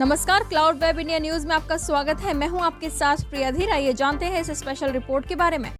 नमस्कार, cloud web India news में आपका स्वागत है। मैं हूं आपके साथ प्रिया धीर। आइए जानते हैं इस स्पेशल रिपोर्ट के बारे में।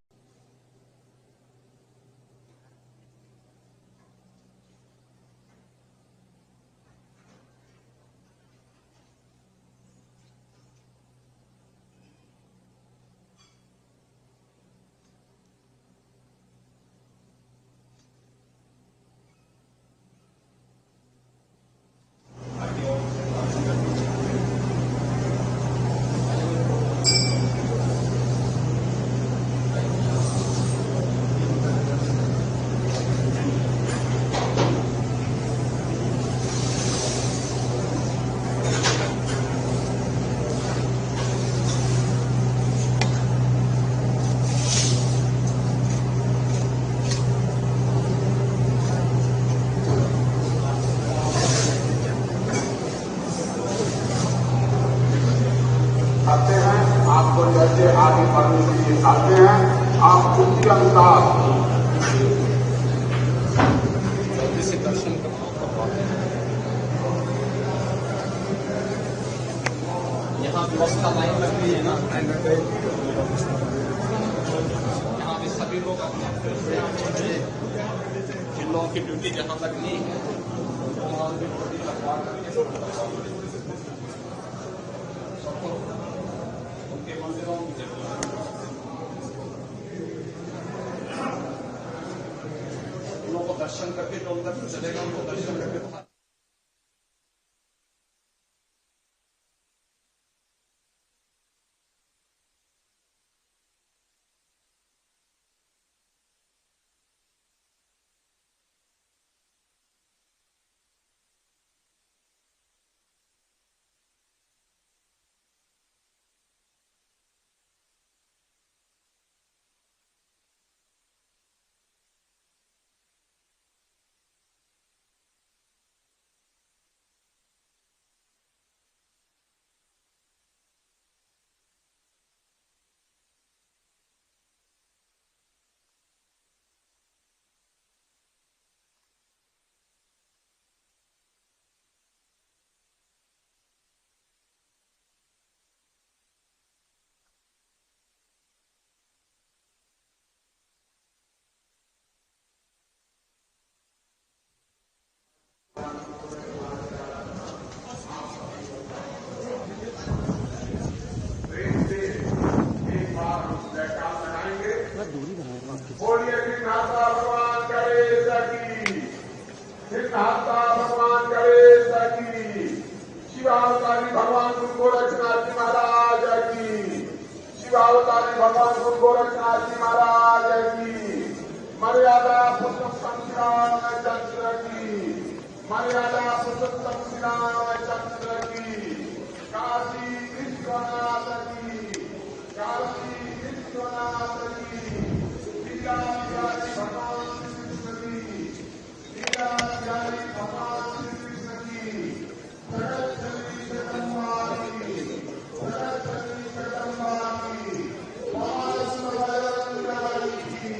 करते हैं, आपको जैसे आगे बढ़ने के लिए चाहते हैं, आप उसी अनुसार से दर्शन यहाँ व्यवस्था लाइन लग रही है ना, यहाँ भी सभी लोग जिन लोगों की ड्यूटी जहाँ लगनी है उनके मंदिरों में लोगों को दर्शन करके जो अंदर चलेगा उनको दर्शन करके बोलिए सिद्धार्था भगवान गणेश की, सिद्धार्था भगवान गणेश की, शिवावतारी भगवान गुरु गोरखनाथ जी महाराज की, शिवावतारी भगवान गुरु गोरखनाथ जी महाराज की, मर्यादा पुरुषोत्तम श्री रामचंद्र की, मर्यादा पुरुषोत्तम श्री रामचंद्र की, काशी विश्वनाथ की, काशी विश्वनाथ की, लीला प्यारी भगवान श्री कृष्ण की, लीला प्यारी भगवान श्री कृष्ण की, सरस्वती जगदम्बा की, सरस्वती जगदम्बा की, भवान बजरंगी की,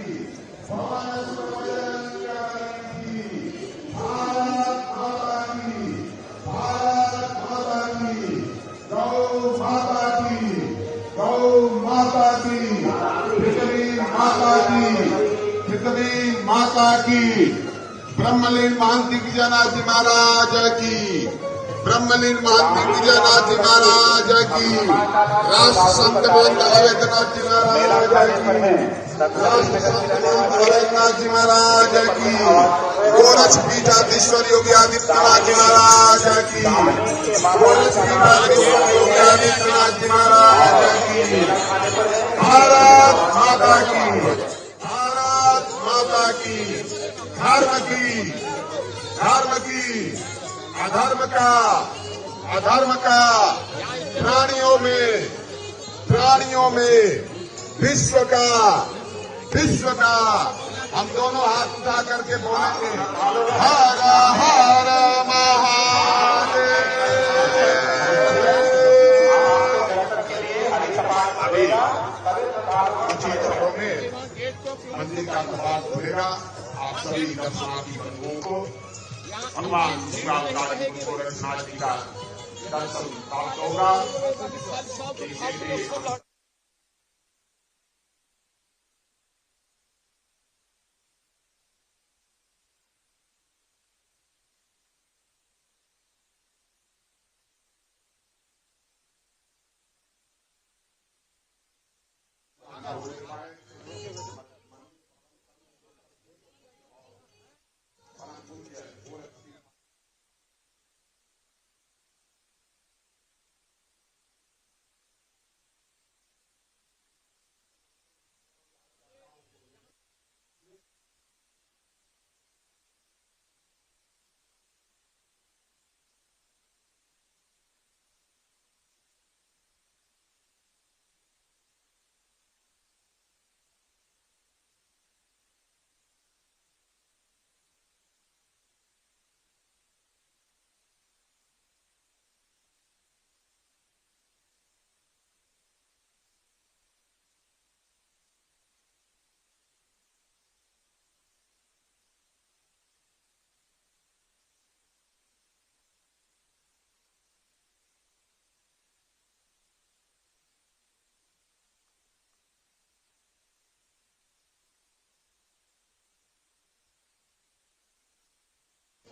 भवान बजरंगी की, भारत माता की, भारत माता की, गौ माता की, गौ माता की, पृथ्वी माता की, पृथ्वी माता की, ब्रह्मलीन महंती विजयनाथ जी महाराज की, ब्रह्मलीन महंती विजयनाथ जी महाराज की, राष्ट्र संत महंत अवैधनाथ जी महाराज की, राष्ट्र संत महंत अवैधनाथ जी महाराज की, गोरक्ष पीठाधीश्वर योगी आदित्यनाथ जी महाराज की, गोरक्ष पीठाधीश्वर योगी आदित्यनाथ जी महाराज की, भारत माता की, भारत माता की, धर्म की, धर्म की, अधर्म का, अधर्म का, प्राणियों में विश्व का, विश्व का, हम दोनों हाथ उठा करके बोलेंगे हर हर महादेव। अभी कुछ ही देरों में मंदिर का कपाट खुलेगा। आप सभी दर्शनार्थी बंधुओं को भगवान शिवावतारी गुरु गोरखनाथ जी का दर्शन प्राप्त होगा। इसीलिए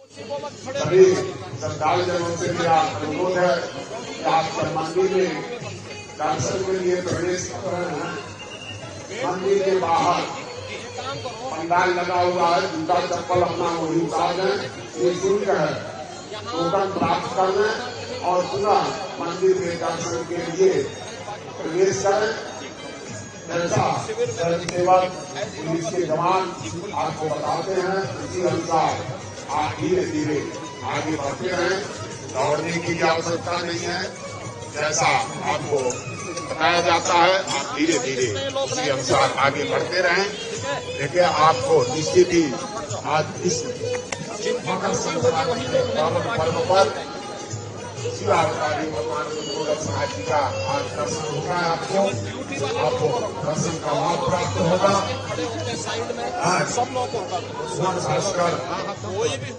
सभी श्रद्धालुजनों से मेरा अनुरोध है कि आप मंदिर में दर्शन के लिए प्रवेश कर रहे हैं। मंदिर के बाहर पंडाल लगा हुआ है, जूता चप्पल अपना वही उतार दें, ये शुल्क है। टोकन प्राप्त कर लें और पुनः मंदिर में दर्शन के लिए प्रवेश करें। जैसा स्वयंसेवक पुलिस के जवान आपको बताते हैं, उसी अनुसार आप धीरे धीरे आगे बढ़ते रहें। दौड़ने की आवश्यकता नहीं है, जैसा आपको बताया जाता है आप धीरे धीरे उसी अनुसार आगे बढ़ते रहें। देखिए आपको निश्चित ही आज इस मकर संक्रांति के पावन पर्व पर शिवावतारी भगवान गोरक्षनाथ जी का आज दर्शन होगा। आपको दर्शन का लाभ प्राप्त होगा। सब लोगों को खासकर कोई भी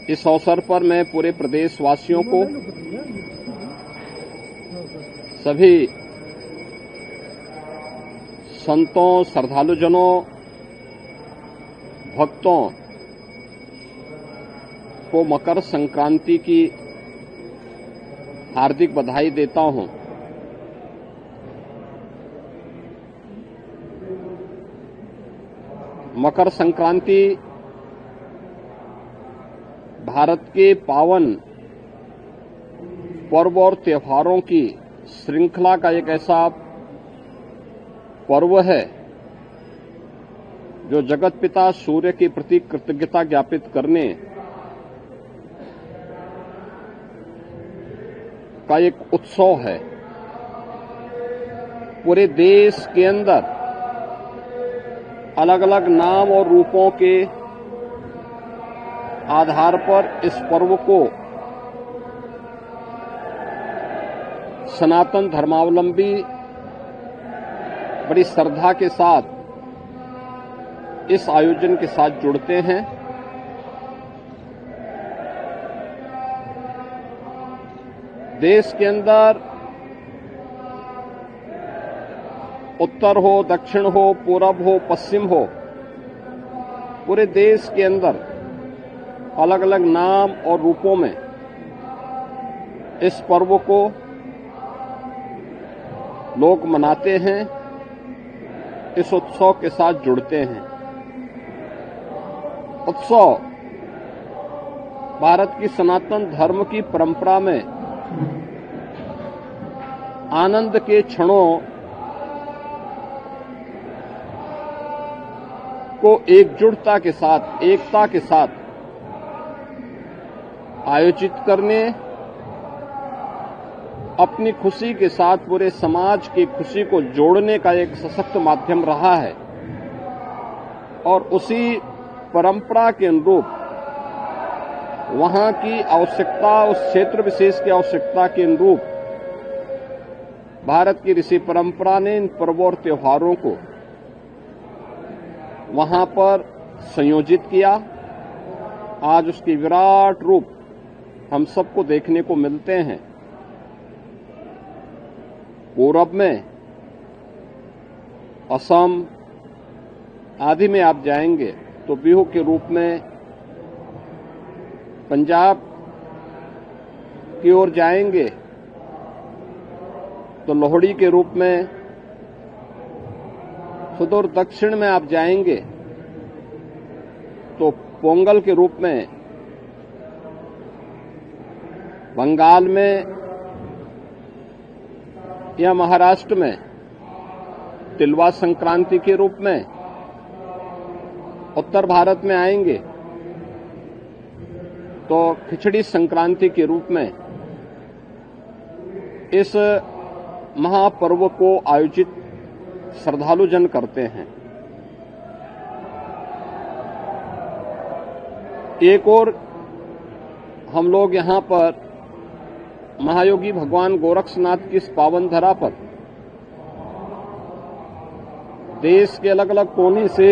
इस अवसर पर मैं पूरे प्रदेशवासियों को, सभी संतों, श्रद्धालुजनों, भक्तों को मकर संक्रांति की हार्दिक बधाई देता हूं। मकर संक्रांति भारत के पावन पर्व और त्योहारों की श्रृंखला का एक ऐसा पर्व है जो जगत पिता सूर्य के प्रति कृतज्ञता ज्ञापित करने का एक उत्सव है। पूरे देश के अंदर अलग अलग नाम और रूपों के आधार पर इस पर्व को सनातन धर्मावलंबी बड़ी श्रद्धा के साथ इस आयोजन के साथ जुड़ते हैं। देश के अंदर उत्तर हो, दक्षिण हो, पूरब हो, पश्चिम हो, पूरे देश के अंदर अलग अलग नाम और रूपों में इस पर्व को लोग मनाते हैं, इस उत्सव के साथ जुड़ते हैं। उत्सव भारत की सनातन धर्म की परंपरा में आनंद के क्षणों को एकजुटता के साथ, एकता के साथ आयोजित करने, अपनी खुशी के साथ पूरे समाज की खुशी को जोड़ने का एक सशक्त माध्यम रहा है। और उसी परंपरा के अनुरूप वहां की आवश्यकता, उस क्षेत्र विशेष की आवश्यकता के अनुरूप भारत की ऋषि परंपरा ने इन पर्वों और त्योहारों को वहां पर संयोजित किया। आज उसकी विराट रूप हम सबको देखने को मिलते हैं। पूरब में असम आदि में आप जाएंगे तो बिहू के रूप में, पंजाब की ओर जाएंगे तो लोहड़ी के रूप में, सुदूर दक्षिण में आप जाएंगे तो पोंगल के रूप में, बंगाल में या महाराष्ट्र में तिलवा संक्रांति के रूप में, उत्तर भारत में आएंगे तो खिचड़ी संक्रांति के रूप में इस महापर्व को आयोजित श्रद्धालु जन करते हैं। एक और हम लोग यहां पर महायोगी भगवान गोरक्षनाथ की इस पावन धरा पर देश के अलग अलग कोने से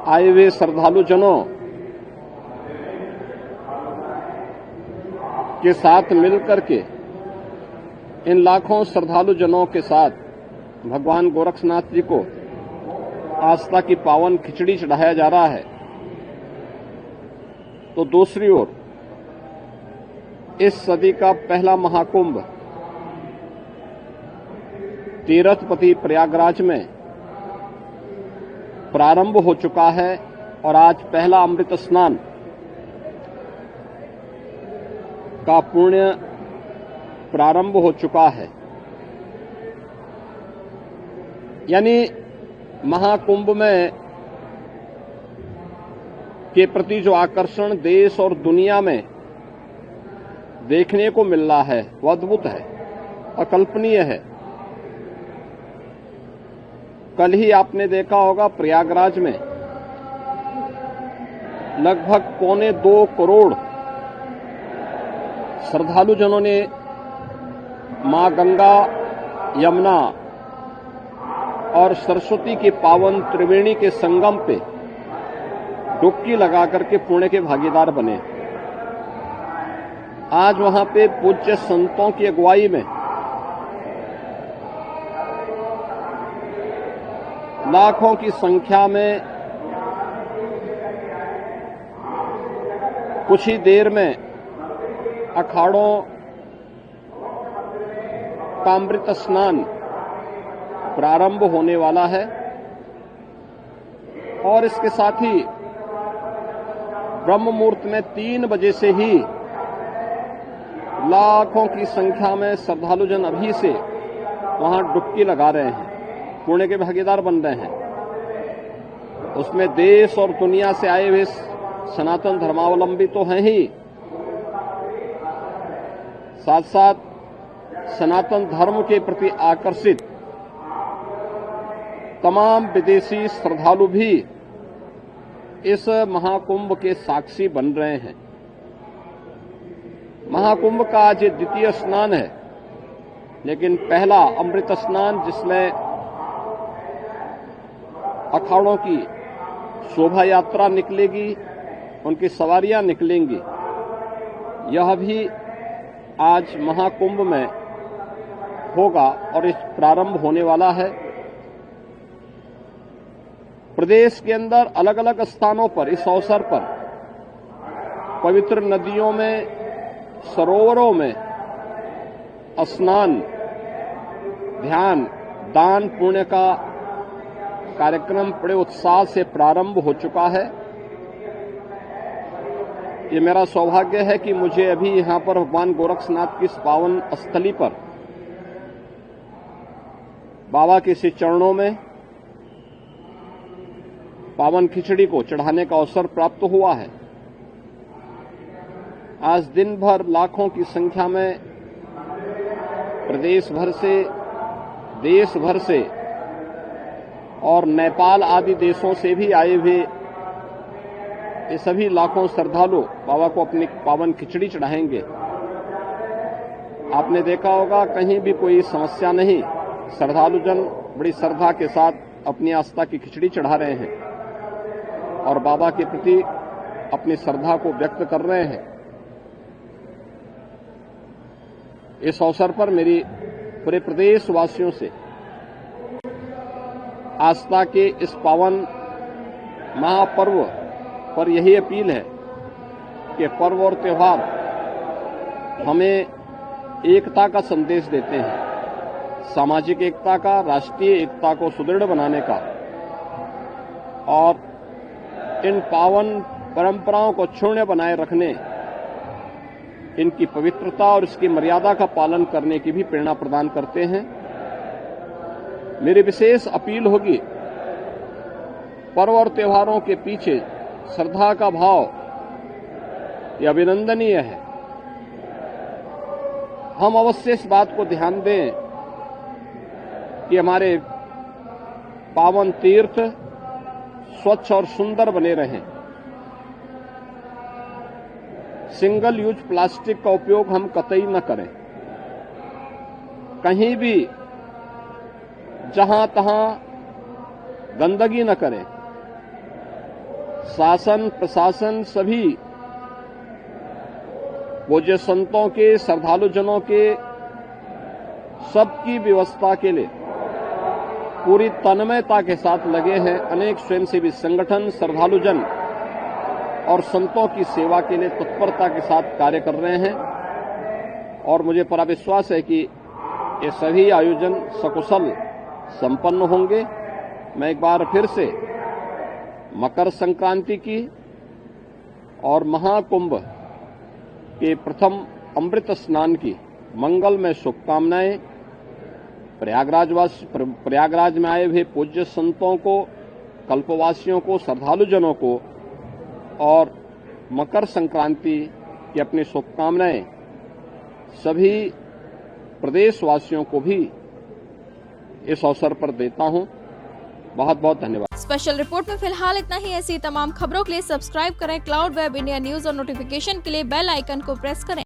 आए हुए श्रद्धालु जनों के साथ मिलकर के, इन लाखों श्रद्धालु जनों के साथ भगवान गोरक्षनाथ जी को आस्था की पावन खिचड़ी चढ़ाया जा रहा है। तो दूसरी ओर इस सदी का पहला महाकुंभ तीर्थपति प्रयागराज में प्रारंभ हो चुका है और आज पहला अमृत स्नान का पुण्य प्रारंभ हो चुका है। यानी महाकुंभ में के प्रति जो आकर्षण देश और दुनिया में देखने को मिल रहा है वो अद्भुत है, अकल्पनीय है। कल ही आपने देखा होगा प्रयागराज में लगभग 1.25 करोड़ श्रद्धालु जनों ने मां गंगा, यमुना और सरस्वती के पावन त्रिवेणी के संगम पे डुबकी लगा करके पुण्य के भागीदार बने। आज वहां पे पूज्य संतों की अगुवाई में लाखों की संख्या में कुछ ही देर में अखाड़ों का अमृत स्नान प्रारंभ होने वाला है। और इसके साथ ही ब्रह्म मुहूर्त में 3 बजे से ही लाखों की संख्या में श्रद्धालु जन अभी से वहां डुबकी लगा रहे हैं, पुण्य के भागीदार बन रहे हैं। उसमें देश और दुनिया से आए हुए सनातन धर्मावलंबी तो हैं ही, साथ साथ सनातन धर्म के प्रति आकर्षित तमाम विदेशी श्रद्धालु भी इस महाकुंभ के साक्षी बन रहे हैं। महाकुंभ का आज द्वितीय स्नान है, लेकिन पहला अमृत स्नान जिसमें अखाड़ों की शोभा यात्रा निकलेगी, उनकी सवारियां निकलेंगी, यह भी आज महाकुंभ में होगा और इस प्रारंभ होने वाला है। प्रदेश के अंदर अलग अलग स्थानों पर इस अवसर पर पवित्र नदियों में, सरोवरों में स्नान, ध्यान, दान पुण्य का कार्यक्रम बड़े उत्साह से प्रारंभ हो चुका है। ये मेरा सौभाग्य है कि मुझे अभी यहाँ पर भगवान गोरक्षनाथ की इस पावन स्थली पर बाबा के श्री चरणों में पावन खिचड़ी को चढ़ाने का अवसर प्राप्त हुआ है। आज दिन भर लाखों की संख्या में प्रदेश भर से, देश भर से और नेपाल आदि देशों से भी आए हुए ये सभी लाखों श्रद्धालु बाबा को अपनी पावन खिचड़ी चढ़ाएंगे। आपने देखा होगा कहीं भी कोई समस्या नहीं, श्रद्धालुजन बड़ी श्रद्धा के साथ अपनी आस्था की खिचड़ी चढ़ा रहे हैं और बाबा के प्रति अपनी श्रद्धा को व्यक्त कर रहे हैं। इस अवसर पर मेरी पूरे प्रदेश वासियों से आस्था के इस पावन महापर्व पर यही अपील है कि पर्व और त्योहार हमें एकता का संदेश देते हैं, सामाजिक एकता का, राष्ट्रीय एकता को सुदृढ़ बनाने का, और इन पावन परंपराओं को क्षुण्य बनाए रखने, इनकी पवित्रता और इसकी मर्यादा का पालन करने की भी प्रेरणा प्रदान करते हैं। मेरी विशेष अपील होगी, पर्व और त्योहारों के पीछे श्रद्धा का भाव यह अभिनंदनीय है। हम अवश्य इस बात को ध्यान दें कि हमारे पावन तीर्थ स्वच्छ और सुंदर बने रहें। सिंगल यूज प्लास्टिक का उपयोग हम कतई न करें। कहीं भी जहां तहां गंदगी न करें। शासन प्रशासन सभी पूज्य संतों के, श्रद्धालुजनों के सबकी व्यवस्था के लिए पूरी तन्मयता के साथ लगे हैं। अनेक स्वयंसेवी संगठन श्रद्धालुजन और संतों की सेवा के लिए तत्परता के साथ कार्य कर रहे हैं और मुझे पूरा विश्वास है कि ये सभी आयोजन सकुशल संपन्न होंगे। मैं एक बार फिर से मकर संक्रांति की और महाकुंभ के प्रथम अमृत स्नान की मंगलमय शुभकामनाएं प्रयागराज में आए हुए पूज्य संतों को, कल्पवासियों को, श्रद्धालुजनों को और मकर संक्रांति की अपनी शुभकामनाएं सभी प्रदेशवासियों को भी इस अवसर पर देता हूं। बहुत बहुत धन्यवाद। स्पेशल रिपोर्ट में फिलहाल इतना ही। ऐसी तमाम खबरों के लिए सब्सक्राइब करें क्लाउड वेब इंडिया न्यूज और नोटिफिकेशन के लिए बेल आइकन को प्रेस करें।